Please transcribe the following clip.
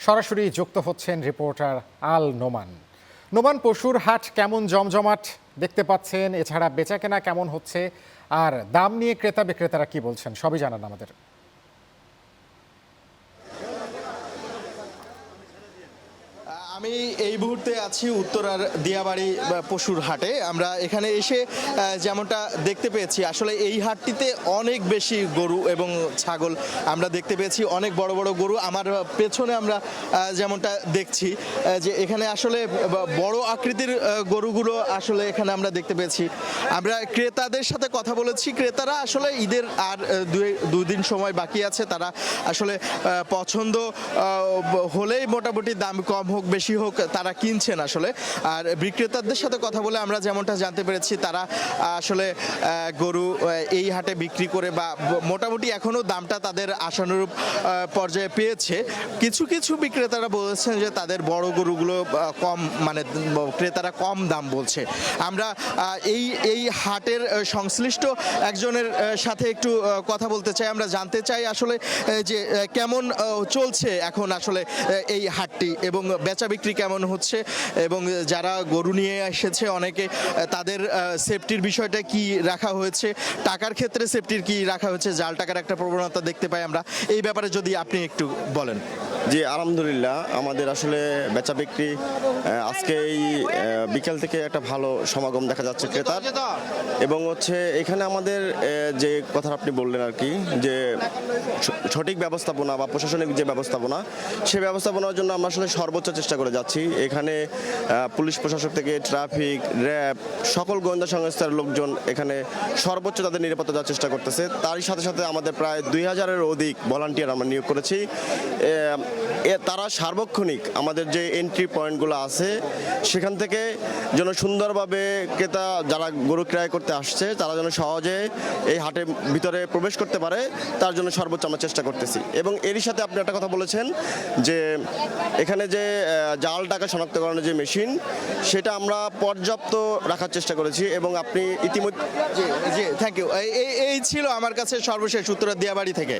সরাসরি যুক্ত হচ্ছেন রিপোর্টার আল নোমান। নোমান, পশুর হাট কেমন জমজমাট দেখতে পাচ্ছেন? এছাড়া বেচাকেনা কেমন হচ্ছে আর দাম নিয়ে ক্রেতা বিক্রেতারা কি বলছেন সবই জানান আমাদের। আমি এই মুহূর্তে আছি উত্তরার দিয়াবাড়ি পশুর হাটে। আমরা এখানে এসে যেমনটা দেখতে পেয়েছি, আসলে এই হাটটিতে অনেক বেশি গরু এবং ছাগল আমরা দেখতে পেয়েছি, অনেক বড় বড় গরু। আমার পেছনে আমরা যেমনটা দেখছি যে এখানে আসলে বড় আকৃতির গরুগুলো আসলে এখানে আমরা দেখতে পেয়েছি। আমরা ক্রেতাদের সাথে কথা বলেছি, ক্রেতারা আসলে ঈদের আর দুই দিন সময় বাকি আছে, তারা আসলে পছন্দ হলেই মোটামুটি দাম কম হোক বেশি হোক তারা কিনছেন আসলে। আর বিক্রেতাদের সাথে কথা বলে আমরা যেমনটা জানতে পেরেছি, তারা আসলে গরু এই হাটে বিক্রি করে বা মোটামুটি এখনো দামটা তাদের আশানুরূপ পর্যায়ে পেয়েছে। কিছু কিছু বিক্রেতারা বলেছেন যে তাদের বড় গরুগুলো কম, মানে ক্রেতারা কম দাম বলছে। আমরা এই হাটের সংশ্লিষ্ট একজনের সাথে একটু কথা বলতে চাই। আমরা জানতে চাই আসলে যে কেমন চলছে এখন আসলে এই হাটটি এবং বেচা বিক্রি কেমন হচ্ছে, এবং যারা গরু নিয়ে এসেছে অনেকে তাদের সেফটির বিষয়টা কি রাখা হয়েছে, টাকার ক্ষেত্রে সেফটির কি রাখা হয়েছে, জাল টাকার একটা প্রবণতা দেখতে পাই আমরা। এই ব্যাপারে যদি আপনি একটু বলেন। জি, আলহামদুলিল্লাহ, আমাদের আসলে বেচা বিক্রি আজকে এই বিকেল থেকে একটা ভালো সমাগম দেখা যাচ্ছে ক্রেতার। এবং হচ্ছে এখানে আমাদের যে কথা আপনি বললেন আর কি, যে সঠিক ব্যবস্থাপনা বা প্রশাসনিক যে ব্যবস্থাপনা, সেই ব্যবস্থাপনার জন্য আমরা আসলে সর্বোচ্চ চেষ্টা করে যাচ্ছি। এখানে পুলিশ প্রশাসক থেকে ট্রাফিক, র্যাব, সকল গোয়েন্দা সংস্থার লোকজন এখানে সর্বোচ্চ তাদের নিরাপত্তা দেওয়ার চেষ্টা করতেছে। তারই সাথে সাথে আমাদের প্রায় 2000-এর অধিক ভলান্টিয়ার আমরা নিয়োগ করেছি। তারা সার্বক্ষণিক আমাদের যে এন্ট্রি পয়েন্টগুলো আছে সেখান থেকে যেন সুন্দরভাবে ক্রেতা যারা গরু ক্রয় করতে আসছে তারা যেন সহজে এই হাটের ভিতরে প্রবেশ করতে পারে, তার জন্য সর্বোচ্চ আমরা চেষ্টা করতেছি। এবং এরই সাথে আপনি একটা কথা বলেছেন যে এখানে যে জাল টাকা শনাক্তকরণের যে মেশিন, সেটা আমরা পর্যাপ্ত রাখার চেষ্টা করেছি। এবং আপনি ইতিমধ্যে জি জি, থ্যাংক ইউ। এই ছিল আমার কাছে সর্বশেষ উত্তরা দিয়াবাড়ি থেকে।